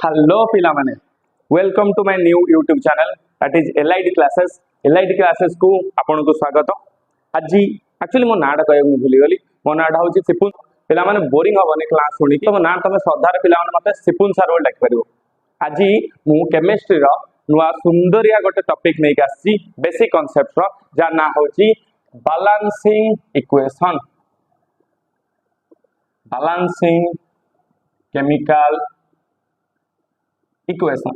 Hello पिला माने welcome to my new YouTube channel that is LID classes को आपन को स्वागत। आज एक्चुअली मो नाडा कह भूली गली मो नाडा हूँ सिपुन। पिला माने बोरिंग हबनी क्लास सुनी कि मो ना तुम श्रद्धार पिला माने मते सिपुन सर बोल डाक परिबो। आज मु केमिस्ट्री रो नुआ सुंदरिया गोटे टॉपिक नै आसी बेसिक कांसेप्ट रो जा ना होची बैलेंसिंग केमिकल इक्वेशन।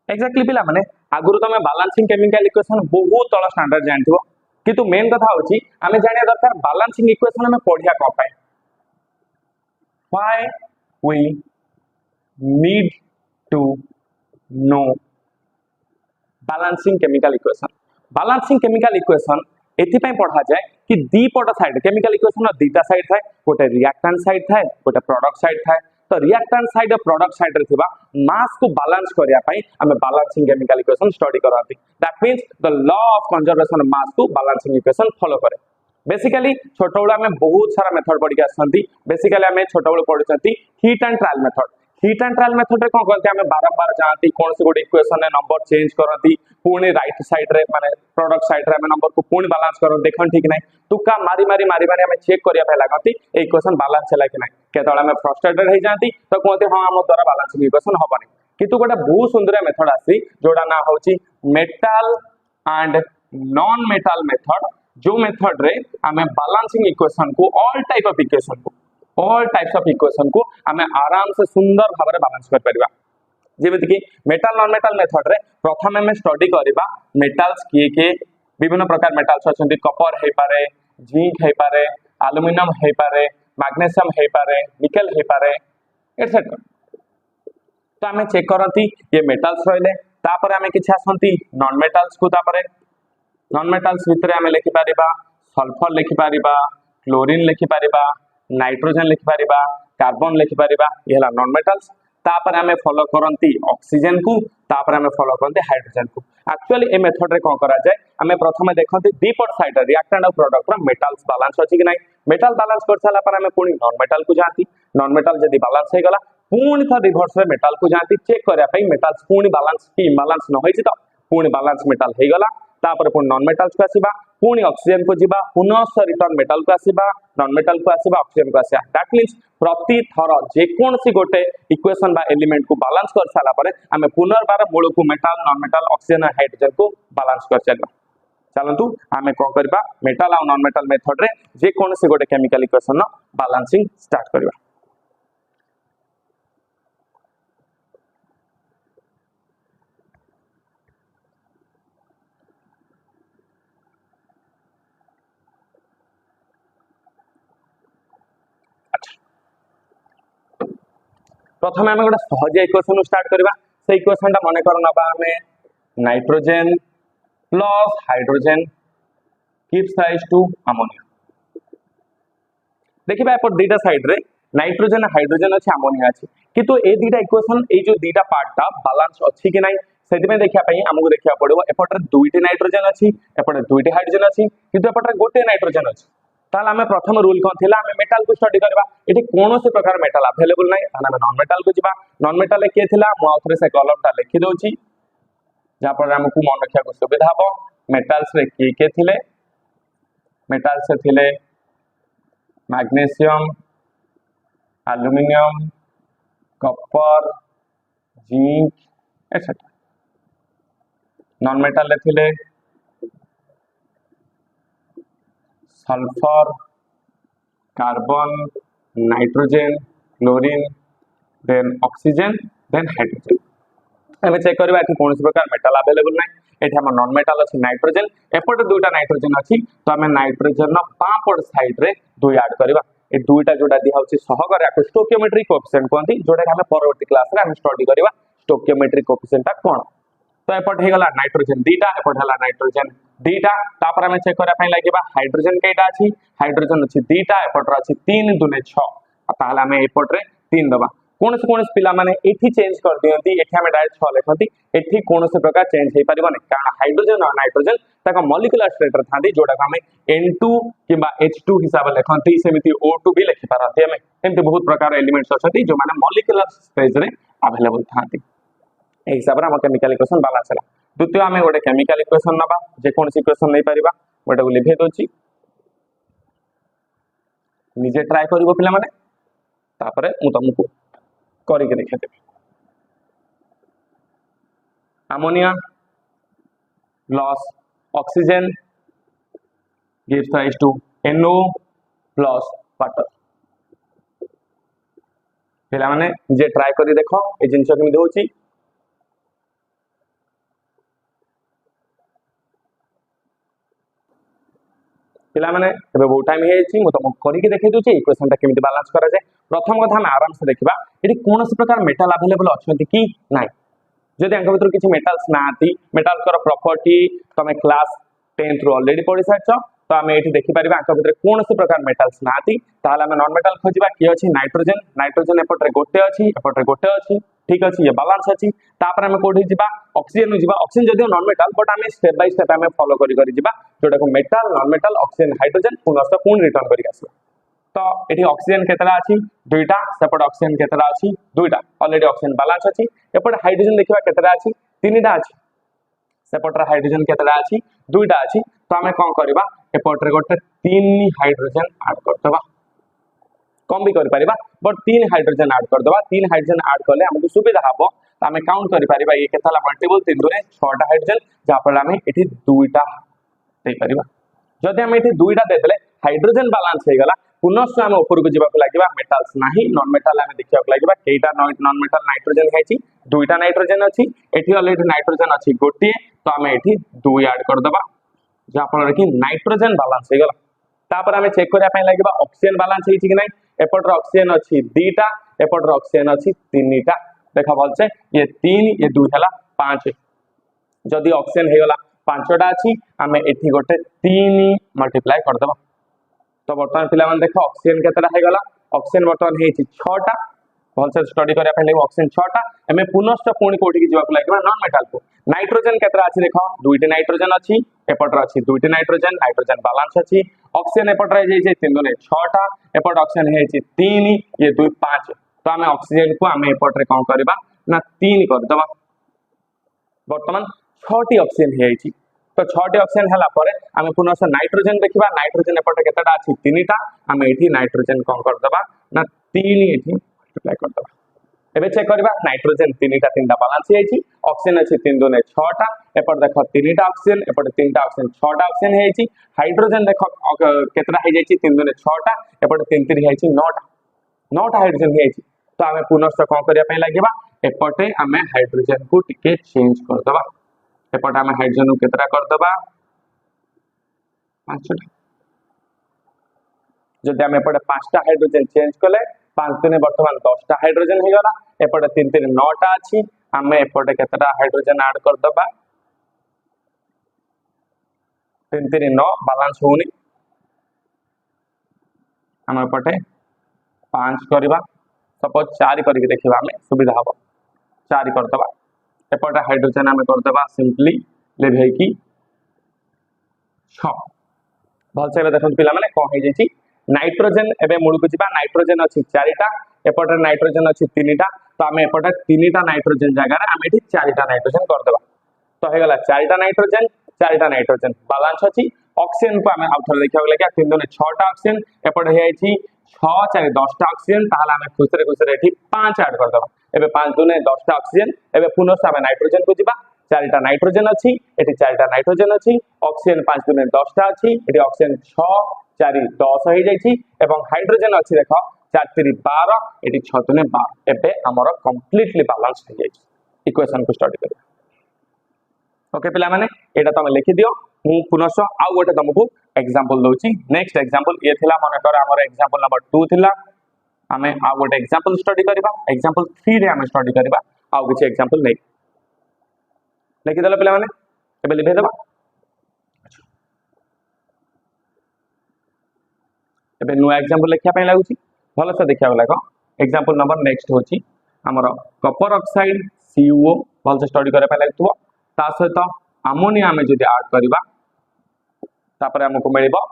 एक्जाक्टली पिला माने आगुरु तमे बैलेंसिंग केमिकल इक्वेशन बहुत तळ स्टैंडर्ड जानथिबो किंतु मेन कथा होची आमे जानिया दरकार बैलेंसिंग इक्वेशन में पढिया को पाए why we need to know balancing chemical equation एथि पढ़ा जाए कि दीपट साइड केमिकल इक्वेशन दीटा साइड थाए गोटे रिएक्टेंट साइड थाए गोटे प्रोडक्ट साइड थाए। तो रिएक्टेंट साइड और प्रोडक्ट साइड रे थिबा मास को बैलेंस करिया पई हमें बैलेंसिंग केमिकल इक्वेशन स्टडी करंती। That means the law of conservation of mass को बैलेंसिंग इक्वेशन फॉलो करे। बेसिकली छोट बेला में बहुत सारा मेथड पढ़ी आसंती। बेसिकली हमें छोट बेला पढ़ुचंती hit and trial method. Hit and trial method रे कोन करते हमें बारंबार जानती कौन से गोटे इक्वेशन रे नंबर चेंज करंती पुणी राइट साइड रे माने प्रोडक्ट साइड रे हमें नंबर को पुणी बैलेंस करन देखन ठीक नै तुका मारी हमें चेक करिया पे लागती ए इक्वेशन बैलेंस हैला कि नै। केतळ हमें फ्रस्ट्रेटेड हे जानती तो कहते हां हम द्वारा बैलेंसिंग इक्वेशन होबनी किंतु गोटे बहुत सुंदर मेथड आसी जोडा ना होची metal and non metal method. जो मेथड रे हमें बैलेंसिंग इक्वेशन को ऑल टाइप्स ऑफ इक्वेशन को हमें आराम से सुंदर भाव में बैलेंस कर परिबा। जेमिति कि मेटल नॉन मेटल मेथड रे प्रथम हमें स्टडी करबा मेटल्स के विभिन्न प्रकार मेटल्स अछंती कॉपर हे पारे जिंक हे पारे एल्युमिनियम हे पारे मैग्नीशियम हे पारे निकेल हे पारे एटसेट्रा। तो हमें चेक करंती ये मेटल्स रहले तापर हमें किछ आसंती नॉन मेटल्स को तापर नॉन मेटल्स भितर हमें लिखि पारिबा सल्फर लिखि पारिबा क्लोरीन लिखि पारिबा नाइट्रोजन लिखि पारिबा कार्बन लिखि पारिबा ये हला नॉन मेटल्स। तापर हमें फॉलो करंती ऑक्सीजन को तापर हमें फॉलो करंती हाइड्रोजन को। एक्चुअली ए मेथड रे कोन करा जाय हमें प्रथमे देखंती दीपट साइड रिएक्टेंट और प्रोडक्ट रा मेटल्स बैलेंस अछि कि नै। मेटल बैलेंस कर साला पर हमें पुणी नॉन मेटल को जानती नॉन मेटल जदी बैलेंस हे गला पुणी था रिवर्स रे मेटल को जानती चेक करया पई मेटल्स पुणी बैलेंस की इम्बैलेंस न होई छि तो पुणी बैलेंस मेटल हे गला तापर पुणी नॉन मेटल्स को आसीबा पुणी ऑक्सीजन को जिबा पुनः रिटर्न मेटल को आसीबा नॉन मेटल को आसीबा ऑक्सीजन को आसीबा। दैट मींस प्रति थर जे कोनसी गोटे इक्वेशन बा एलिमेंट को बैलेंस कर साला पर हमें पुनर्बार मूल को मेटल नॉन मेटल ऑक्सीजन और हाइड्रोजन को बैलेंस कर चलबा। चलंतु हमें कोन करबा मेटल और नॉन मेटल मेथड रे जे कोनसी गोटे केमिकल इक्वेशन नो बैलेंसिंग स्टार्ट करबा। प्रथम आम गोटे सहज इक्वेशन स्टार्ट करबा। से इक्वेशन टा मन कर नबा हमें nitrogen plus hydrogen gives rise to ammonia. देखिबा एपर दीटा साइड रे नाइट्रोजन हाइड्रोजन अछि अमोनिया अछि किंतु ए दीटा इक्वेशन ए जो दीटा पार्ट टा बैलेंस अछि कि नै सेति में देखिया पई हमहु देखिया पड़िबो। एपटर दुईटी नाइट्रोजन अछि एपटर दुईटी हाइड्रोजन अछि किंतु एपटर गोटे नाइट्रोजन अछि। ताल हमें प्रथम रूल कौन थिला हमें मेटल को स्टडी करबा। एठी कोनोसे प्रकार मेटल अवेलेबल नै ताना हमें नॉन मेटल को जिबा। नॉन मेटल के थिला मु आउथरे से कॉलम टा लिखि दोची जा पर हमकु मन रखिया को सुविधा हो। मेटल्स रे के थिले मेटल्स से थिले magnesium aluminium copper zinc etcetera. Non metal रे थिले sulphur carbon nitrogen chlorine then oxygen then hydrogen. हमें चेक करबा कि कौन प्रकार मेटल अवेलेबल नै। एठी हम नॉन मेटल अछि नाइट्रोजन एपट दुईटा नाइट्रोजन अछि तो हमें नाइट्रोजन न पापड़ साइड रे दुई ऐड करबा। ए दुईटा जोडा दिया होछि सहगर याको स्टोकियोमेट्री कोएफिशिएंट कोंती जोडा हम परवर्ती क्लास रे हम स्टडी करबा स्टोकियोमेट्री कोएफिशिएंट ता कोन। तो एपट हे गला नाइट्रोजन दीटा एपट हला नाइट्रोजन दीटा तापर हमें चेक करा पई लागिबा हाइड्रोजन केटा अछि हाइड्रोजन अछि दीटा एपट अछि 3 दुने 6 ताहला हमें एपट रे 3 दबा कौन से पिला माने एठी चेंज कर दियंती एठी हमें डायरेक्ट 6 लिखंती एठी कौन से प्रकार चेंज हे परिबने कारण हाइड्रोजन और नाइट्रोजन तक मॉलिक्यूलर स्टेट रे थांती जोडा हमें N2 किबा H2 हिसाब लिखंती सेमिति O2 भी लिखि पारंती हमें एमते बहुत प्रकार एलिमेंट्स अछंती जो माने मॉलिक्यूलर स्टेज रे अवेलेबल थांती ए हिसाब रे हम केमिकल इक्वेशन बैलेंस हला द्वितीय हमें गोटे केमिकल इक्वेशन नबा जे कौन सी इक्वेशन नै परिबा गोटे को लिखे दोची निजे ट्राई करिवो पिला माने तापरे मु तुमको करिके देखा देबे ammonia plus oxygen gives rise to NO plus water पिला माने जे ट्राई करी देखो ए जिंस केमि होची पिला माने एबे बहुत टाइम हे छि मु तुमको करिके देखै दोची इक्वेशन ता केमि बैलेंस करा जाय प्रथम कथा हम आराम से देखिबा एटी कोन से प्रकार मेटल अवेलेबल अछंती कि नाही जदि अंक भीतर किछि मेटल्स नाती मेटल कर प्रॉपर्टी तमे क्लास 10th रो ऑलरेडी पढि सारछ तो आम ये देखि परिबा अंक भीतर कौन से प्रकार मेटल्स नाती ताहले हम नॉन मेटल खोजिबा कि अछि नाइट्रोजन नाइट्रोजन एपटरे गोटे अछि एपटरे गोटे अछि ठीक अछि ये बैलेंस अछि तापर हम कोठी जिबा ऑक्सीजन नु जिबा ऑक्सीजन जदियो नॉन मेटल बट हम स्टेप बाय स्टेप हम फॉलो करि जिबा जोटा को metal non metal oxygen hydrogen पुनः पुन रिटर्न करि आसबा तो एठी ऑक्सीजन केतला अछि दुईटा सेपट ऑक्सीजन केतला अछि दुईटा ऑलरेडी ऑक्सीजन बैलेंस अछि एपट हाइड्रोजन देखिबा केतला अछि तीनटा अछि सेपटर हाइड्रोजन केतला अछि दुईटा अछि तो हमें कोन करबा एपटर गोटे 3 हाइड्रोजन ऐड करतबा कम भी कर परिबा बट 3 हाइड्रोजन ऐड कर दबा 3 हाइड्रोजन ऐड करले हमको सुविधा हबो तो हमें काउंट कर परिबा ये केतला मल्टीपल 3 दुने 6 टा हाइड्रोजन जा पर हमें एठी दुईटा दे परिबा जदि हम एठी दुईटा दे देले हाइड्रोजन बैलेंस हे गला पुनः हम ऊपर को जीवा को लागिबा मेटल्स नाही नॉन मेटल हमें देखिया को लागिबा केटा नॉन मेटल नाइट्रोजन हेची दुईटा नाइट्रोजन अछि एठी ऑलरेडी नाइट्रोजन अछि गोटे तो हमें एठी 2 ऐड कर दबा जा फल कि नाइट्रोजन बैलेंस हे गला तापर हमें चेक करिया पय लागिबा ऑक्सीजन बैलेंस हेची कि नै एपटर ऑक्सीजन अछि 2टा एपटर ऑक्सीजन अछि 3टा देखा भलसे ये 3 ये 2 हला 5 जदि ऑक्सीजन हे गला 5टा अछि हमें एठी गोटे 3 मल्टीप्लाई कर दबा तो बर्तमान पिला मन देखो ऑक्सीजन केतला हे गला ऑक्सीजन बर्तमान हेची 6टा भलसे स्टडी करिया पय लागो ऑक्सीजन 6टा हमें पुनः पुणी कोठी की जीवा को लागिबा नॉन मेटल को नाइट्रोजन केतरा अछि देखो दुईटी नाइट्रोजन अछि एपटर अछि दुईटी नाइट्रोजन नाइट्रोजन बैलेंस अछि ऑक्सीजन एपटर हे जे 3 दुने 6टा एपट ऑक्सीजन हेची 3 ये 2 5 तो हमें ऑक्सीजन को हमें एपटर कोन करबा ना 3 कर दबा वर्तमान 6टी ऑक्सीजन हेची तो 6टी ऑक्सीजन हला परे हमें पुनः नाइट्रोजन देखिबा नाइट्रोजन एपटे केतटा अछि 3टा हमें एठी नाइट्रोजन कोन कर दबा ना 3 एठी मल्टीप्लाई कर दबा एबे चेक करबा नाइट्रोजन 3टा बैलेंस हेची ऑक्सीजन अछि 3 दुने 6टा एपट देखो 3टा ऑक्सीजन एपट 3टा ऑक्सीजन 6टा ऑक्सीजन हेची हाइड्रोजन देखो केतरा हे जायछि 3 दुने 6टा एपट 3 3 हेची 9टा हाइड्रोजन हेची तो हमें पुनः कोन करिया पय लागिबा एपटे हमें हाइड्रोजन को टिके चेंज कर दबा एपट हमें हाइड्रोजन को केतरा कर दबा 5टा जदि हम एपटे 5टा हाइड्रोजन चेंज कले 5 दिने वर्तमान 10टा हाइड्रोजन हे गला एपटे 3 3 9टा अछि हमें एपटे केतटा हाइड्रोजन ऐड कर दबा 3 3 9 बैलेंस होनी हम एपटे 5 करबा सपोज 4 करके देखिबा हमें सुविधा हबो 4 कर दबा एपटे हाइड्रोजन हमें कर दबा सिंपली लेभे की 6 भलसे देखन पिला माने को हे जेची नाइट्रोजन एबे मूल को जिबा नाइट्रोजन अछि 4टा एपटे नाइट्रोजन अछि 3टा तो हमें एपटे 3टा नाइट्रोजन जगह रे हमें एठी 4टा नाइट्रोजन कर देबा तो हे गला 4टा नाइट्रोजन बैलेंस अछि ऑक्सीजन को हमें आउथर देखिया लागया 3 दुने 6टा ऑक्सीजन एपटे हे अछि 6 4 10टा ऑक्सीजन ताहला हमें खुसरे एठी 5 ऐड कर देबा एबे 5 दुने 10टा ऑक्सीजन एबे पुनः हमें नाइट्रोजन को जिबा 4टा नाइट्रोजन अछि एठी 4टा नाइट्रोजन अछि ऑक्सीजन 5 दुने 10टा अछि एठी ऑक्सीजन 6 4 10 हो जायछि एवं हाइड्रोजन अछि देखो 4 3 12 एठी 6 दुने 12 एबे हमर कंप्लीटली बैलेंस हो जायछि इक्वेशन को स्टडी करिया ओके पिला माने एटा तमे लिखि दियो मु पुनः आ गोटे तुमको एग्जांपल दोची नेक्स्ट एग्जांपल ये थिला माने कर हमर एग्जांपल नंबर 2 थिला हमें आ गोटे एग्जांपल स्टडी करबा एग्जांपल 3 रे हमें स्टडी करबा आ किछ एग्जांपल नै लिखि देला पिला माने एबे लिखि देबा एबे नो एग्जांपल लिखिया पय लागुची भलो से देखिया लागो एग्जांपल नंबर नेक्स्ट होची हमर कपर ऑक्साइड CuO भल से स्टडी करे पहले तो ता सहित अमोनिया में जदि ऐड करबा तापर हमको मिलिबो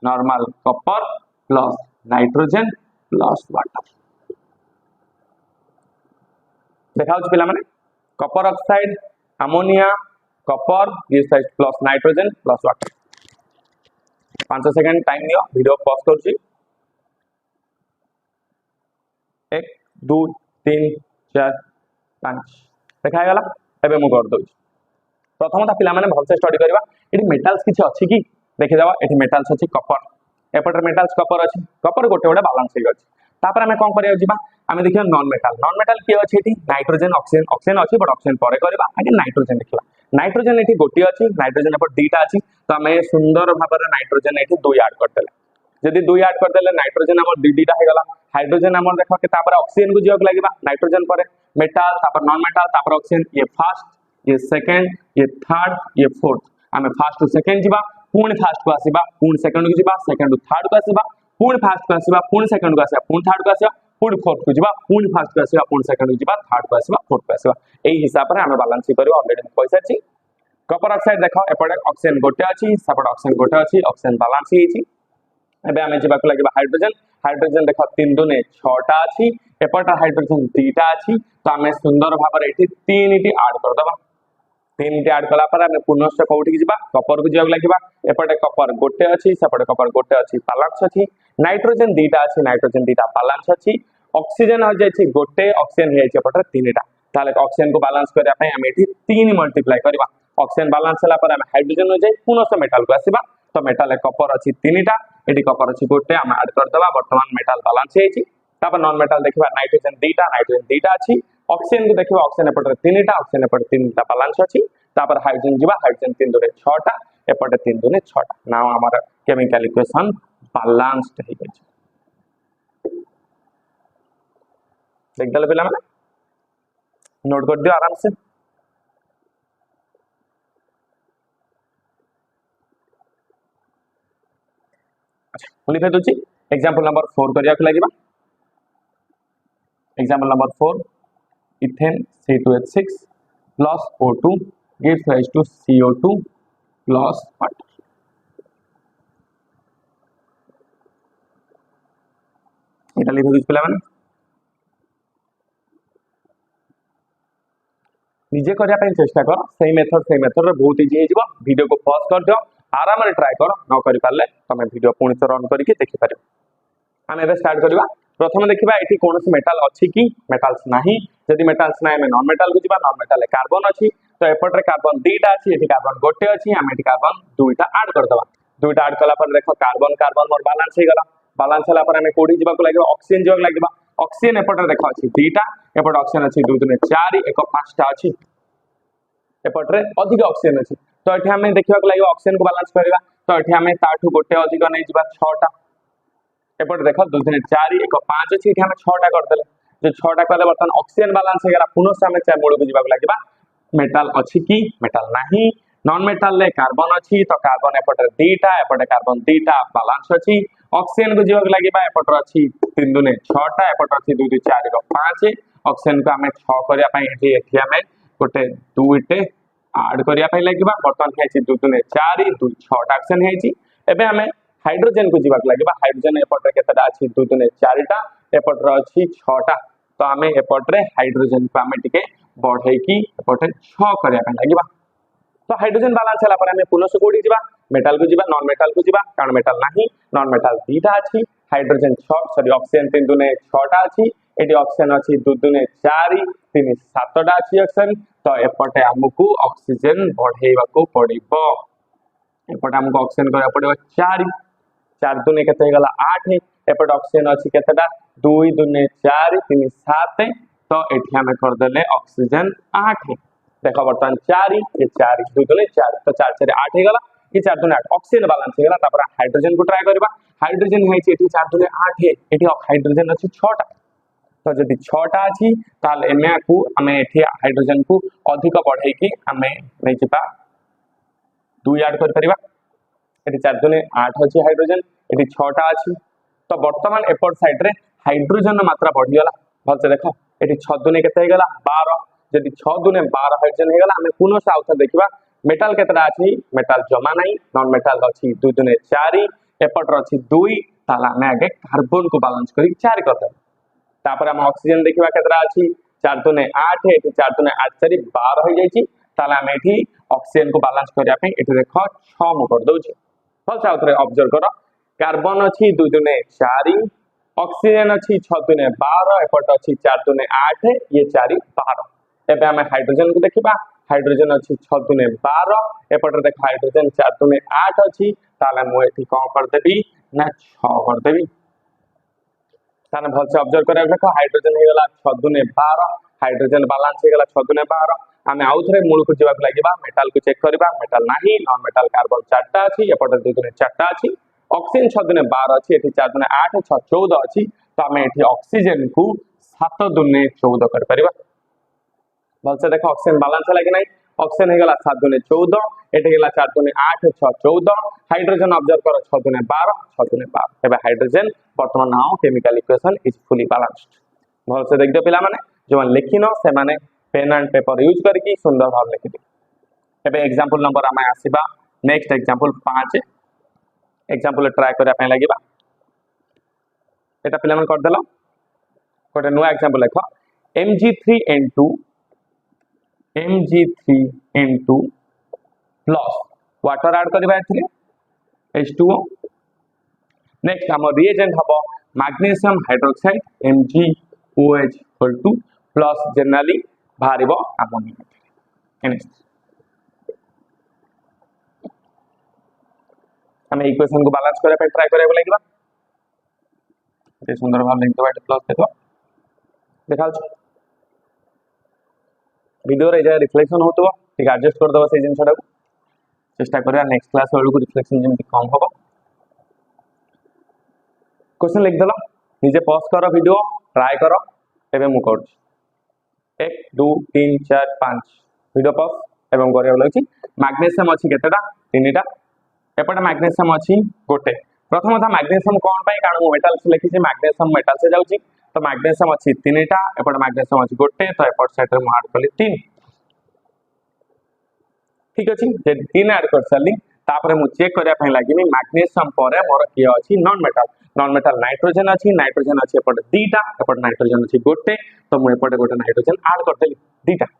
normal copper plus nitrogen plus water देखाउछ पिला माने कपर ऑक्साइड अमोनिया कपर ये side plus nitrogen plus water 5 second time दियो वीडियो पॉज करछि 1 2 3 4 5 देखाय गला एबे मु कर दोछि प्रथम ता पिला माने भल से स्टडी करबा एठी मेटल्स किछ अछि कि देखि जावा एठी मेटल्स अछि कपर एपटर मेटल्स कपर अछि कपर गोटे गोटे बैलेंस हे अछि तापर हमें कोन करिया जिबा हमें देखियो नॉन मेटल किए अछि एठी नाइट्रोजन ऑक्सीजन ऑक्सीजन अछि बट ऑक्सीजन परे करबा आगे नाइट्रोजन देखिबा नाइट्रोजन एठी गोटी अछि नाइट्रोजन एपर दीटा अछि तो हमें सुंदर भाबरे नाइट्रोजन एठी 2 ऐड कर देले जदि 2 ऐड कर देले नाइट्रोजन हमर दीटा हे गला हाइड्रोजन हमर देखो के तापर ऑक्सीजन को जियक लागिबा नाइट्रोजन परे मेटल तापर नॉन मेटल तापर ऑक्सीजन ये फर्स्ट ये सेकंड ये थर्ड ये फोर्थ हमें फर्स्ट टू सेकंड जिबा पुणी फर्स्ट को आसीबा पुणी सेकंड को जिबा सेकंड टू थर्ड को आसीबा पुणी फर्स्ट को आसीबा पुणी सेकंड को आसीबा पुणी थर्ड को आसीबा पुणी फोर्थ को जिबा पुणी फर्स्ट को आसीबा पुणी सेकंड को जिबा थर्ड को आसीबा फोर्थ को आसीबा एई हिसाब रे हमें बैलेंस करबा ऑलरेडी पैसा छी कपर ऑक्साइड देखो एपटे ऑक्सीजन गोटे अछि सेपटे ऑक्सीजन गोटे अछि ऑक्सीजन बैलेंस हिची एबे हमें जिबा को लागिबा हाइड्रोजन हाइड्रोजन देखो 3 दुने 6 टा अछि एपटे हाइड्रोजन 2 टा अछि तो हमें सुंदर भाबरे एठी 3 टी ऐड कर दबा 3 टी ऐड कला पर हमें पुनश्च कोठी की जिबा कपर को जियक लागिबा एपटे कपर गोटे अछि सेपटे कपर गोटे अछि बैलेंस अछि नाइट्रोजन 2 टा अछि नाइट्रोजन 2 टा बैलेंस अछि ऑक्सीजन हो जाय छी गोटे ऑक्सीजन हे जाय एपटे 3 टा ताले ऑक्सीजन को बैलेंस करिया पय हम एठी 3 मल्टीप्लाई करबा ऑक्सीजन बैलेंस होला पर हम हाइड्रोजन हो जाय पुनश्च मेटल को आसीबा तो मेटल कपर अछि 3 टा एठी कपर अछि गोटे हम ऐड कर दबा वर्तमान मेटल बैलेंस हे छी तापर नॉन मेटल देखबा नाइट्रोजन 2 टा अछि ऑक्सीजन को देखबा ऑक्सीजन एपटे 3 टा ऑक्सीजन एपटे 3 टा बैलेंस अछि तापर हाइड्रोजन जिबा हाइड्रोजन 3 दुने 6 टा एपटे 3 दुने 6 टा नाउ हमर केमिकल इक्वेशन बैलेंस्ड हे गय देख दले पिला माने नोट कर दियो आराम से अच्छा लिखे दोची एग्जांपल नंबर 4 करिया को लागिबा example number 4 ethane C2H6 plus O2 gives rise to CO2 plus water এটা লিখে দিছ পিলা মানে निजे करिया पय चेष्टा कर सही मेथड रे बहुत इजी हे जिवो वीडियो को पॉज कर दियो आराम रे ट्राई कर न करि पाले तमे वीडियो पुणी से रन करके देखि पारे हम एबे स्टार्ट करबा प्रथम देखिबा एठी कोनोसी मेटल अछि कि मेटल्स नाही जदि मेटल्स नाही हम नॉन मेटल को जिबा नॉन मेटल ले कार्बन अछि तो एपट रे कार्बन 2 टा अछि एठी कार्बन गोटे अछि हम एठी कार्बन 2 टा ऐड कर दबा 2 टा ऐड कला पर देखो कार्बन कार्बन मोर बैलेंस हे गला बैलेंस होला पर हम कोडी जिबा को लागिबा ऑक्सीजन जिबा लागिबा ऑक्सीजन एपट रे देखो अछि 2 टा एपट ऑक्सीजन अछि 2 दुने 4 एक 5 टा अछि एपट रे अधिक ऑक्सीजन अछि तो एठी हमें देखिबा को लागिबा ऑक्सीजन को बैलेंस करबा तो एठी हमें ताठू गोटे अधिक नै जिबा 6 टा एपट देखो 2 दुने 4 एक 5 अछि एठी हमें 6 टा कर देले जो 6 टा करले बर्तन ऑक्सीजन बैलेंस हे गला पुनः से हमें चाहे मूल को जिबा को लागिबा मेटल अछि कि मेटल नाही नॉन मेटल ले कार्बन अछि तो कार्बन एपट 2 टा एपट कार्बन 2 टा बैलेंस अछि ऑक्सीजन को जिबा को लागिबा एपट अछि 3 दुने 6 टा एपट अछि 2 2 4 एक 5 ऑक्सीजन को हमें 6 करिया पय एठी हमें गोटे 2 टे ऐड करिया पय लागिबा बर्तन हेछि 2 दुने 4 2 6 टा ऑक्सीजन हेछि एबे हमें हाइड्रोजन को जिबा लागिबा हाइड्रोजन एपट केतेटा अछि 2 दुने 4 टा एपट अछि 6 टा तो हमें एपट रे हाइड्रोजन को हमें टिके बढ़े की एपट 6 करिया पय लागिबा तो हाइड्रोजन बैलेंस होला पर हमें पुनः से कोडी जिबा मेटल को जिबा नॉन मेटल को जिबा कारण मेटल नाही नॉन मेटल 2 टा अछि हाइड्रोजन 6 सॉरी ऑक्सीजन 3 दुने 6 टा अछि एडी ऑक्सीजन अछि 2 दुने 4 3 7 टा अछि ऑक्सीजन तो एपटे हमकु ऑक्सीजन बढ़ेबा को पड़िबो एपटे हमकु ऑक्सीजन करा पड़िबो 4 4 दुने केते गला 8 एपटे ऑक्सीजन अछि केतेटा 2 दुने 4 3 7 तो एठी हमें कर देले ऑक्सीजन 8 देखो बर्तन 4 ये 4 2 दुने 4 तो 4 4 8 हे गला ये 4 दुने 8 ऑक्सीजन बैलेंस हे गला तापर हाइड्रोजन को ट्राई करबा हाइड्रोजन है एठी 4 दुने 8 हे एठी हाइड्रोजन अछि 6 टा तो जदि 6 टा अछि ताल एमे को हमें एठी हाइड्रोजन को अधिक बढ़ाई कि हमें नै जिबा 2 ऐड कर परिबा एठी 4 दुने 8 अछि हाइड्रोजन एठी 6 टा अछि तो वर्तमान एपट साइड रे हाइड्रोजन मात्रा बढ़ीगला भलसे देख ये 6 दुने के 12 जदि 6 दुने 12 हाइड्रोजन हो गला आम पुनः आउ थे देखा मेटाल केतटा अच्छी मेटाल जमा ना नॉन मेटाल अच्छी 2 दुने 4 एपटर अच्छी 2 ताला आम आगे कार्बन को बालांस कर 4 करदे तापर आम ऑक्सीजन देखा केतटा अच्छी 4 दुने 8 ये 4 दुने 8 4 12 हो जाइए ताला आम ये ऑक्सीजन को बालांस करने देख 6 मु कर दौर भलसे आउ थे ऑब्जर्व कर कार्बन अच्छी 2 दुने 4 ऑक्सीजन अच्छी 6 दुने 12 एपट अच्छी 4 दुने 8 ये 4 12 एबे आम हाइड्रोजन को देखा हाइड्रोजन अच्छी 6 दुने 12 एपटे देख हाइड्रोजन 4 दुने 8 अच्छी ताले मुझे कौन करदेवी ना 6 करदेवी ताने भलसे ऑब्जर्व कर देख हाइड्रोजन हो गला 6 दुने 12 हाइड्रोजन बालांस हो गला 6 दुने 12 आम आउ थे मूल को जावाक लगे मेटाल को चेक करबा मेटाल नाही नॉन मेटाल कार्बन 4टा अच्छी एपटे 2 दुने 4टा अच्छी ऑक्सीजन 6 दुने 12 अच्छी ये 4 दुने 8 6 14 अच्छी तो आम ये ऑक्सीजन को 7 दुने 14 कर परिबा भलसे देख ऑक्सीजन बालांस है कि नहीं ऑक्सीजन हो गला 7 दुने 14 ये गला 4 दुने 8 6 14 हाइड्रोजन ऑब्जर्व कर 6 दुने 12 6 दुने 12 एबे हाइड्रोजन वर्तमान now chemical equation is fully balanced भलसे देख दियो पिला माने जो लिखिनो से माने पेन एंड पेपर यूज करके सुंदर भाव लिखि दियो एबे एग्जांपल नंबर आम आसीबा नेक्स्ट एग्जांपल 5 एग्जांपल ट्राई करबा लगिबा एटा पिला मन कर देलो गोटे नुआ एग्जांपल लिख Mg3N2 प्लस वाटर ऐड करबा एथिले H2O नेक्स्ट हम रिएजेंट हबो magnesium hydroxide MgOH2 plus generally बाहरिबो अमोनिया हम इक्वेशन को बैलेंस करे पे ट्राई करे लगिबा ये सुंदर भाव लिख दो प्लस देखो देखा वीडियो रे जे रिफ्लेक्शन होतो ठीक एडजस्ट कर दबा से जिनसटा को चेष्टा करिया नेक्स्ट क्लास वाला को रिफ्लेक्शन जेमति कम होबो क्वेश्चन लिख दलो निजे पॉज करो वीडियो ट्राई करो एबे मु कर 1 2 3 4 5 वीडियो पॉज एवं करे लागछि मैग्नीशियम अछि केतेटा तीनटा एपटे मैग्नीशियम अछि गोटे प्रथम था मैग्नीशियम कौन पाई कारण मु मेटल से लिखि मैग्नीशियम मेटल से जाउछि तो मैग्नीशियम अछि तीनटा एपटे मैग्नीशियम अछि गोटे तो एपट साइड रे मु ऐड कली 3 ठीक अछि जे 3 ऐड कर सली तापर मु चेक करिया पई लागिनी मैग्नीशियम परे मोर किया अछि नॉन मेटल नाइट्रोजन अछि एपटे दीटा एपटे नाइट्रोजन अछि गोटे तो मु एपटे गोटे नाइट्रोजन ऐड कर देली दीटा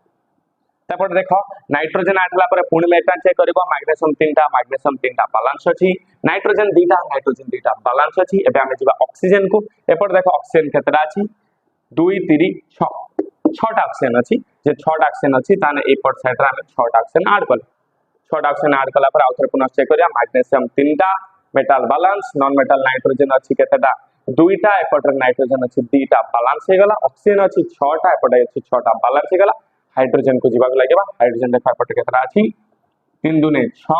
तापर देखो नाइट्रोजन ऐड हला परे पुणी मेटा चेक करबो मैग्नीशियम 3टा बैलेंस अछि नाइट्रोजन दीटा बैलेंस अछि एबे हम जिबा ऑक्सीजन को एपटे देखो ऑक्सीजन केतरा अछि 2 3 6 6टा ऑक्सीजन अछि जे 6टा ऑक्सीजन अछि ताने एपट साइड रे हम 6टा ऑक्सीजन ऐड कर 6टा ऑक्सीजन ऐड कला पर आउथर पुनः चेक करिया मैग्नीशियम 3टा metal balance non metal nitrogen अछि केतटा 2टा एपट नाइट्रोजन अछि 2टा बैलेंस हे गला ऑक्सीजन अछि 6टा एपटे अछि 6टा बैलेंस हे गला हाइड्रोजन को जीवा लगे हाइड्रोजन देखा पटे केतरा अछि 3 दुने 6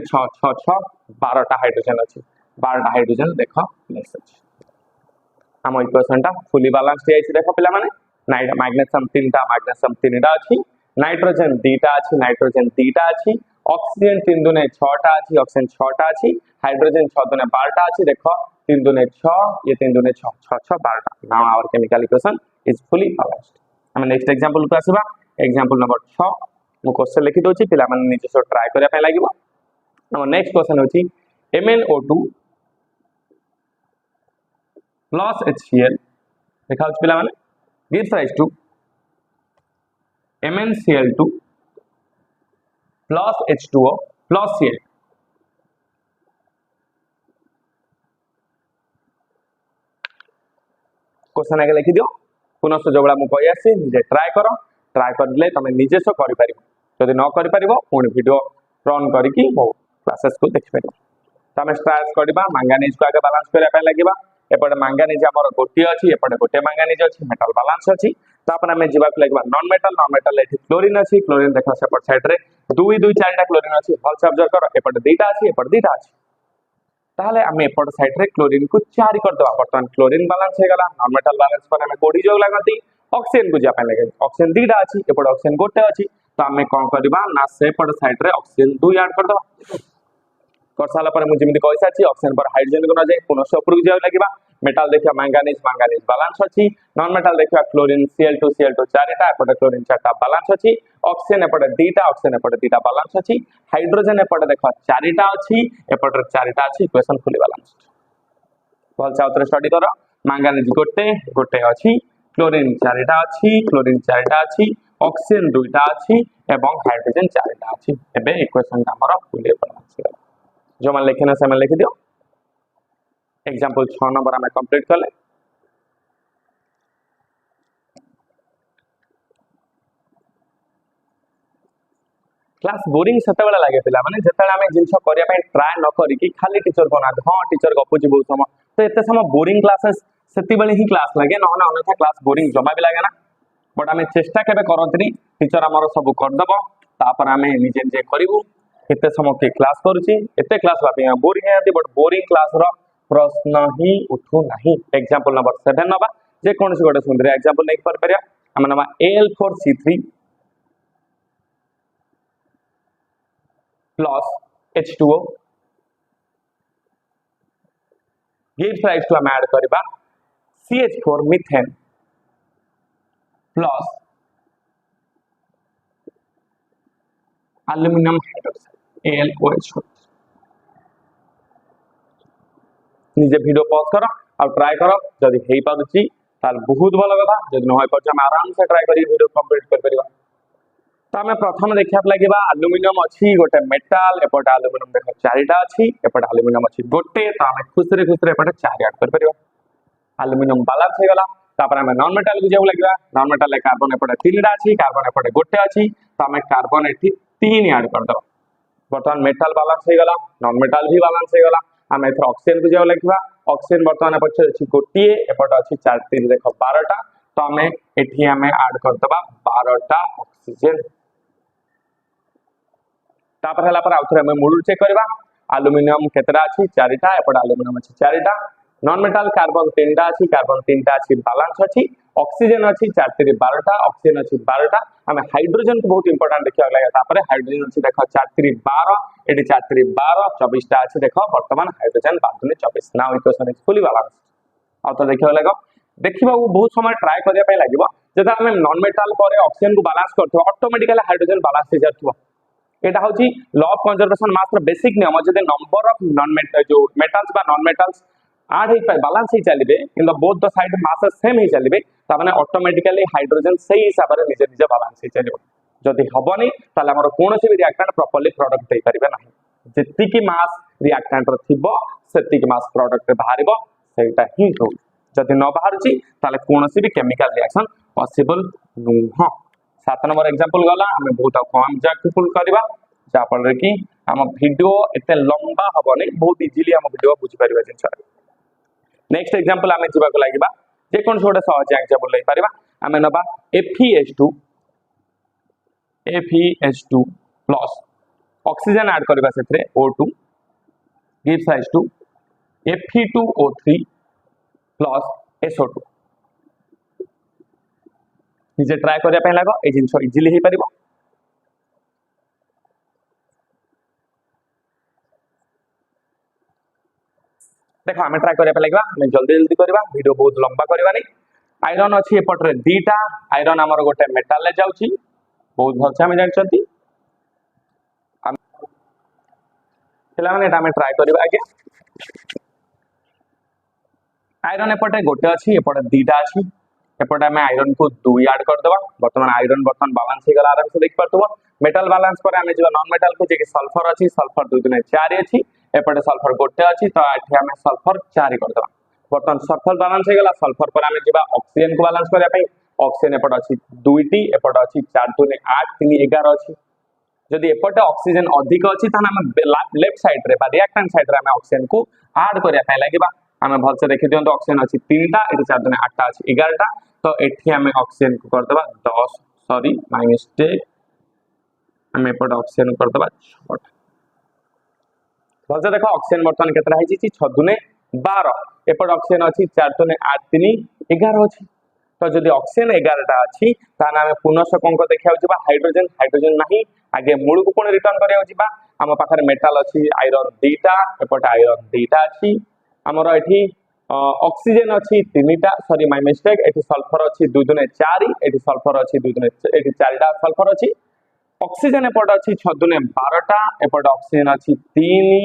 6 6 12टा हाइड्रोजन अछि 12टा हाइड्रोजन देखो नेक्स्ट अछि हम इक्वेशन टा फुली बैलेंस्ड आइछि देखो पिला माने मैग्नीशियम 3टा अछि नाइट्रोजन 2टा अछि ऑक्सीजन 3 दुने 6टा अछि ऑक्सीजन 6टा अछि हाइड्रोजन 6 दुने 12टा अछि देखो 3 दुने 6 ये 3 दुने 6 6 6 12टा now our chemical equation is fully balanced हम नेक्स्ट एग्जांपल को आसीबा एग्जांपल नंबर 6 मु क्वेश्चन लिखि दोछि पिला माने निजे सो ट्राई करिया पय लागिबो हम नेक्स्ट क्वेश्चन होछि MnO2 प्लस HCl देखा होछि पिला माने gives rise to MnCl2 plus H2O plus Cl question आगे लिखि दियो पुनः जो बड़ा मु कहि आसी निजे ट्राई करले तमे निजे सो करि परिबो जदि न करि परिबो पुणी वीडियो रन करिकि मो क्लासेस को देखि परिबो तमे स्टार्ट करबा मैंगानीज को आगे बैलेंस करिया पय लागिबा एपटे मैंगानीज हमर गोटी अछि एपटे गोटे मैंगानीज अछि मेटल बैलेंस अछि तापर हमें जीवा लागिबा नॉन मेटल एठी क्लोरीन अछि क्लोरीन देखा सेपट साइड रे 2 2 4टा क्लोरीन अछि भलसे ऑब्जर्व करो एपटे 2टा अछि एपटे 2टा अछि ताहले हमें एपट साइड रे क्लोरीन को 4 कर दबा वर्तमान क्लोरीन बैलेंस हे गला नॉन मेटल बैलेंस पर हमें कोडी जोग लागती ऑक्सीजन को जापा लगे ऑक्सीजन 2टा अछि एपट ऑक्सीजन गोटे अछि तो हमें कोन करबा ना सेपट साइड रे ऑक्सीजन 2 ऐड कर दबा कर सारा पर मुझे जेमिति कहि साची ऑक्सीजन पर हाइड्रोजन को न जाय पुनः ऊपर को जाय लागिबा मेटल देखिया मैंगानीज मैंगानीज बैलेंस अछि नॉन मेटल देखिया क्लोरीन Cl2 चारिटा एपटे क्लोरीन चारटा बैलेंस अछि ऑक्सीजन एपटे दुईटा ऑक्सीजन एपटे दुईटा बैलेंस अछि हाइड्रोजन एपटे देखो चारिटा अछि एपटे चारिटा अछि इक्वेशन फुली बैलेंस भल से आउथरे स्टडी करो मैंगानीज गोटे गोटे अछि क्लोरीन चारिटा अछि क्लोरीन चारिटा अछि ऑक्सीजन दुईटा अछि एवं हाइड्रोजन चारिटा अछि एबे इक्वेशन हमर फुली बैलेंस जो मन लिखना से मन लिख दियो एग्जांपल 6 नंबर हमें कंप्लीट कर ले क्लास बोरिंग सेते बेला लागे पिला माने जेते हमें जिंस करिया पे ट्राई न करी कि खाली टीचर को ना हां टीचर गपुची बहुत समय तो एते समय बोरिंग क्लासेस सेति बेले ही क्लास लागे न ना अन्यथा क्लास बोरिंग जमा भी लागे ना बट हमें चेष्टा केबे करंतनी टीचर हमर सब कर दबो तापर हमें निजे निजे करिवु केते समय के क्लास करूची एते क्लास बापी बोरिंग है बट बोरिंग क्लास रो प्रश्न ही उठू नहीं एग्जांपल नंबर 7 नबा जे कोन से गोटे सुंदर एग्जांपल नहीं कर परिया हम नबा Al4C3 plus H2O gives rise to add करबा CH4 methane plus aluminum hydroxide AlOH निजे वीडियो पॉज करो और ट्राई करो जदि हेई पारुची ताल बहुत भलो कथा जदि न होय परछ हम आराम से ट्राई करी वीडियो कंप्लीट कर परिबा तो हमें प्रथम देखिया लागिबा एल्युमिनियम अछि गोटे मेटल एपट एल्युमिनियम देखो चारिटा अछि एपट एल्युमिनियम अछि गोटे तो हमें खुसरे एपट चारि ऐड कर परिबा एल्युमिनियम बैलेंस हे गला तापर हमें नॉन मेटल को जेउ लागिबा नॉन मेटल कार्बन एपट तीनटा अछि कार्बन एपट गोटे अछि तो हमें कार्बन एठी 3 ऐड कर दो बर्तमान मेटल बैलेंस हे गला नॉन मेटल भी बैलेंस हे गला हम एथर ऑक्सीजन को जेउ लागिबा ऑक्सीजन बर्तमान पछे अछि गोटे एपट अछि 4 3 देखो 12टा तो हमें एठी हमें ऐड कर दबा 12टा ऑक्सीजन तापर हला पर आउथरे हमें मॉड्यूल चेक करबा एल्युमिनियम केतरा अछि चारिटा एपट एल्युमिनियम अछि चारिटा नॉन मेटल कार्बन तीनटा अछि बैलेंस अछि ऑक्सीजन अछि 4 3 12टा ऑक्सीजन अछि 12टा हमें हाइड्रोजन को बहुत इंपोर्टेंट देखिया लागे तापर हाइड्रोजन अछि देखो 4 3 12 एटी 4 3 12 24टा अछि देखो वर्तमान hydrogen 12 24 now equation is fully balance आ तो देखिया लागो देखिबा वो बहुत समय ट्राई करिया पे लागिबो जेता हमें नॉन मेटल पर ऑक्सीजन को बैलेंस करथो ऑटोमेटिकली हाइड्रोजन बैलेंस हो जाथो एटा होची लॉ ऑफ कंजर्वेशन मास रो बेसिक नियम जदि नंबर ऑफ नॉन मेटल जो मेटल्स बा नॉन मेटल्स आड ही बैलेंस ही चलिबे in the both the side mass same ही चलिबे त माने ऑटोमेटिकली हाइड्रोजन सही हिसाब रे निजे निजे बैलेंस ही चलिबो जदि हबनी ताले हमर कोनोसी भी रिएक्टेंट प्रॉपर्ली प्रोडक्ट दे परिबे नाही जति की मास रिएक्टेंट रो थिबो सेति की मास प्रोडक्ट बाहरिबो सेटा ही हो जदि न बाहरची ताले कोनोसी भी केमिकल रिएक्शन पॉसिबल नुह 7 नंबर एग्जांपल गला हमें बहुत कम एग्जांपल करबा जा फल कि हम वीडियो एते लंबा हबनी बहुत इजीली हम वीडियो बुझ परिबा जिंस नेक्स्ट एग्जांपल हमें जीवा को लागिबा जे कोन छोटे सहज एग्जांपल लई परिबा हमें नबा FeH2 प्लस ऑक्सीजन ऐड करबा सेथरे O2 gives rise to Fe2O3 plus SO2 निजे ट्राई करिया पे लागो ए जिंस इजीली हे परिबो देखो हमें ट्राई करिया पे लागबा हमें जल्दी जल्दी करबा वीडियो बहुत लंबा करबा नहीं आयरन अछि एपटरे दीटा आयरन हमर गोटे मेटल ले जाउची बहुत भलसे हम जानछंती पिला माने एटा हमें ट्राई करबा आगे आयरन एपटे गोटे अछि एपटे दीटा अछि एपटे हमें आयरन को 2 ऐड कर देबा वर्तमान आयरन बर्तन बैलेंस हे गला आराम से देख परतबो मेटल बैलेंस पर हमें जो नॉन मेटल को जे कि सल्फर अछि सल्फर 2 दुने 4 अछि एपटे सल्फर गोटे अछि तो एठी हमें सल्फर 4 कर देबा वर्तमान सल्फर बैलेंस हे गला सल्फर पर हमें जेबा ऑक्सीजन को बैलेंस करया पई ऑक्सीजन एपटे अछि 2टी एपटे अछि 4 दुने 8 3 11 अछि जदि एपटे ऑक्सीजन अधिक अछि त हम लेफ्ट साइड रे बा रिएक्टेंट साइड रे हम ऑक्सीजन को ऐड करया पई लागिबा हम भलसे देखि दियंतो ऑक्सीजन अछि 3टा एठी 4 दुने 8टा अछि 11टा तो एठी हमें ऑक्सीजन को कर देबा 10 सॉरी माय मिस्टेक हम एपटे ऑक्सीजन कर देबा 6टा भलसे देखो ऑक्सीजन वर्तमान केतरा है छी 6 दुने 12 एपटे ऑक्सीजन अछि 4 दुने 8 3 11 अछि तो जदि ऑक्सीजन 11टा अछि ताना हमें पुनः कोन को देखिया होबा हाइड्रोजन हाइड्रोजन नाही आगे मूल को पुणी रिटर्न करिया जिबा आम पाखरे मेटाल अछि आयरन दुईटा एपटे आयरन दुईटा अछि हमर एठी ऑक्सीजन अछि तीनटा सॉरी माय मिस्टेक एठी सल्फर अछि 2 दुने 4 एठी सल्फर अछि 2 दुने एठी 4टा सल्फर अछि ऑक्सीजन एपटे अछि 6 दुने 12टा एपटे ऑक्सीजन अछि 3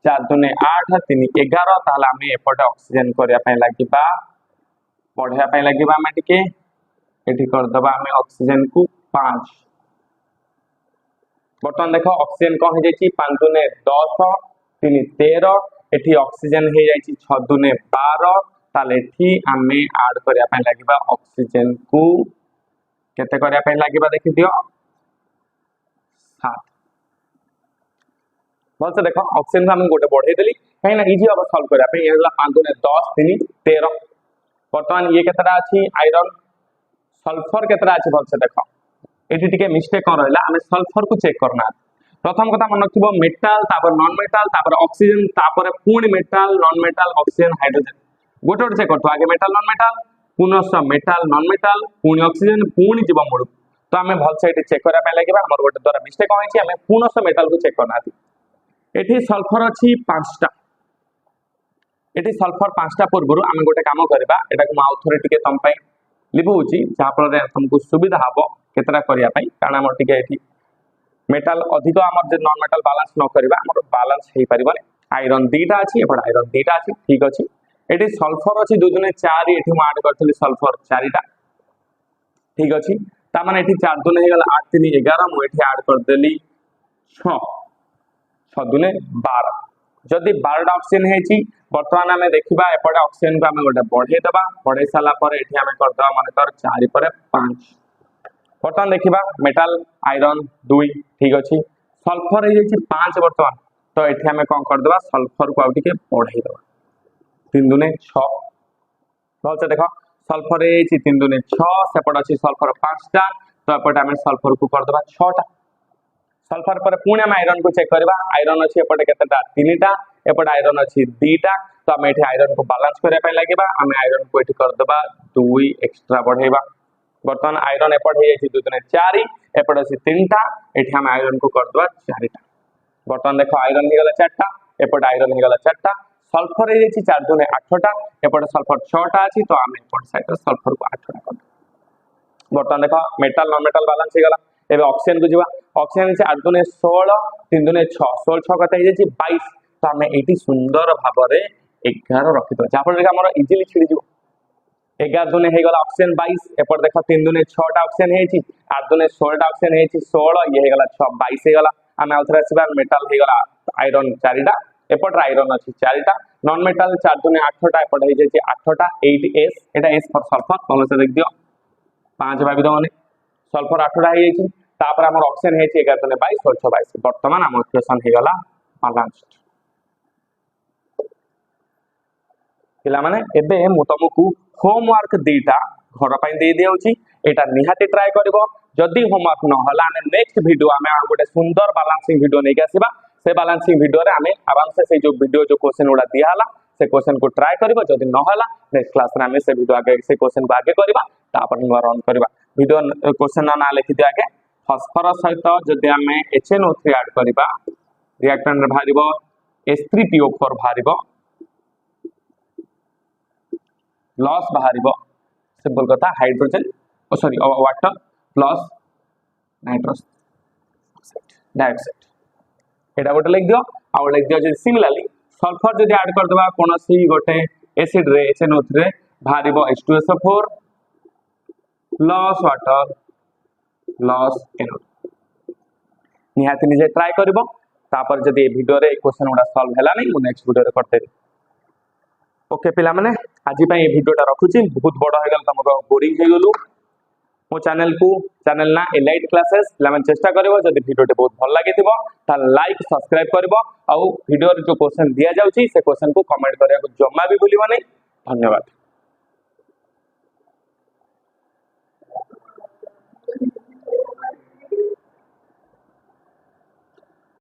4 दुने 8 3 11 ताहले आमे एपटे ऑक्सीजन करिया पय लागिबा पढिया पय लागिबा आमे टिके एठी कर दबा आमे ऑक्सीजन को 5 बर्तमान देखो ऑक्सीजन कौन हो जाई 5 दुने 10 3 13 एठी ऑक्सीजन हे जाई 6 दुने 12 ताले एठी आमे ऐड करिया पय लागिबा ऑक्सीजन को केते करिया पय लागिबा देखि दियो 7 बोलते देखो ऑक्सीजन हम गोटे बढ़े देली कहीं ना इजी अब सॉल्व करिया पे ये 5 दुने 10 3 13 वर्तमान ये केतरा अछि आयरन सल्फर केतरा अछि बोलते देखो एटी टिके मिस्टेक कोन रहला हमें सल्फर को चेक करना प्रथम कथा मन रखिबो मेटल तापर नॉन मेटल तापर ऑक्सीजन तापर पूर्ण metal non metal oxygen hydrogen गोटे गोटे चेक करतो आगे मेटल नॉन मेटल पुनः मेटल नॉन मेटल पूर्ण ऑक्सीजन पूर्ण जीव मूल तो हमें भल से चेक करा पे लागिबा हमर गोटे द्वारा मिस्टेक कोन अछि हमें पुनः मेटल को चेक करना एठी सल्फर अछि 5टा एठी सल्फर 5टा पूर्व आमे गोटे काम करबा एटा को आउथरे टिके तम पय लिबुची जा फल रे तुमको सुविधा हबो केतरा करिया पय कारण हमर टिके एठी मेटल अधिक हमर जे नॉन मेटल बैलेंस न करबा हमर बैलेंस हे परिबने आयरन दीटा अछि एपड आयरन दीटा अछि ठीक अछि एठी सल्फर अछि 2 दुने 4 एठी म ऐड करथली सल्फर 4टा ठीक अछि ता माने एठी 4 दुने हे गेल 8 3 11 म एठी ऐड कर देली 6 6 दुने 12 जदि 12टा ऑक्सीजन हेची वर्तमान हमें देखिबा एपडे ऑक्सीजन को हमें गोटे बढ़े दबा बढ़े साला पर एठी हमें कर दबा माने तर 4 पर 5 वर्तमान देखिबा मेटल आयरन 2 ठीक अछि सल्फर हे जेची 5 वर्तमान तो एठी हमें कोन कर दबा सल्फर को आउटी के बढ़े दबा 3 दुने 6 बोल से देखो सल्फर हे जेची 3 दुने 6 सेपड अछि सल्फर 5टा तो एपटे हमें सल्फर को कर दबा 6टा सल्फर पर पुणे हम आयरन को चेक करबा आयरन अछि एपटे केतेटा 3टा एपटे आयरन अछि 2टा तो हम एठी आयरन को बैलेंस करे पय लागिबा हम आयरन को एठी कर दबा 2 एक्स्ट्रा बढ़ेबा वर्तमान आयरन एपट हे जाई 2 दुने 4 एपट अछि 3टा एठी हम आयरन को कर दबा 4टा वर्तमान देखो आयरन हे गेला 4टा एपट आयरन हे गेला 4टा सल्फर हे जाई 4 दुने 8टा एपट सल्फर 6टा अछि तो हम एपट साइड सल्फर को 8टा कर वर्तमान देखो मेटल नॉन मेटल बैलेंस हे गेला एबे ऑक्सीजन को जीवा ऑक्सीजन से 8 दुने 16 3 दुने 6 16 कत हे जाई 22 तो हम एठी सुंदर भाबरे 11 रखि दो जाफल रे हमर इजीली छिड़ी जीवो 11 दुने हे गेला ऑक्सीजन 22 एपर देखो 3 दुने 6टा ऑक्सीजन हेची 8 दुने 16टा ऑक्सीजन हेची 16 ये हे गेला 6 22 हे गेला हम आउथरा सिबा मेटल हे गेला आयरन 4टा एपर आयरन अछि 4टा नॉन मेटल 4 दुने 8टा एपर हे जाई 8टा 8s Etah s for sulphur बोलो से देख दियो 5 भाबी दने सल्फर 8टा हे जाई तापर हमर ऑक्सीजन हेची 11 दुने 22 और 6 22 वर्तमान हमर इक्वेशन हे गेला बैलेंस्ड पिला माने एबे मु तुमको होमवर्क दीटा घर पय दे देउची एटा निहाती ट्राई करबो जदी होमवर्क न हला ने नेक्स्ट वीडियो हमें गोटे सुंदर बैलेंसिंग वीडियो नै आसीबा से बैलेंसिंग वीडियो रे हमें आराम से जो वीडियो जो क्वेश्चन उडा दिया हला से क्वेश्चन को ट्राई करबो जदी न हला नेक्स्ट क्लास रे हमें से वीडियो आगे से क्वेश्चन को आगे करबा तापर हम रन करबा वीडियो क्वेश्चन ना लिखि दिया आगे फास्फोरस सहित जदी हमें HNO3 ऐड करबा रिएक्टेंट रे भारिबो H3PO4 भारिबो लॉस बाहरिबो सिंपल कथा hydrogen sorry water plus nitrous dioxide एटा गोटे लिख दियो आ लिख दियो जे सिमिलरली सल्फर जदी ऐड कर देबा कोनोसी गोटे एसिड रे HNO3 रे भारिबो H2SO4 plus water plus NO निहाती निजे ट्राई करबो तापर जदी वीडियो रे क्वेश्चन उडा सॉल्व हैला नै मु नेक्स्ट वीडियो रे करते ओके पिला माने आज ये वीडियोटा रखुची बहुत बड़ हो गल तुमको बोरिंग हो गलु मो चैनल ना एलाइट क्लासेस पिला चेष्टा करिवो जदी वीडियोटे बहुत भल लागिथिबो ता लाइक सब्सक्राइब करिवो आ वीडियो रे जो क्वेश्चन दिया जाउची से क्वेश्चन को कमेंट करिया को जम्मा भी भूलिबो नै धन्यवाद।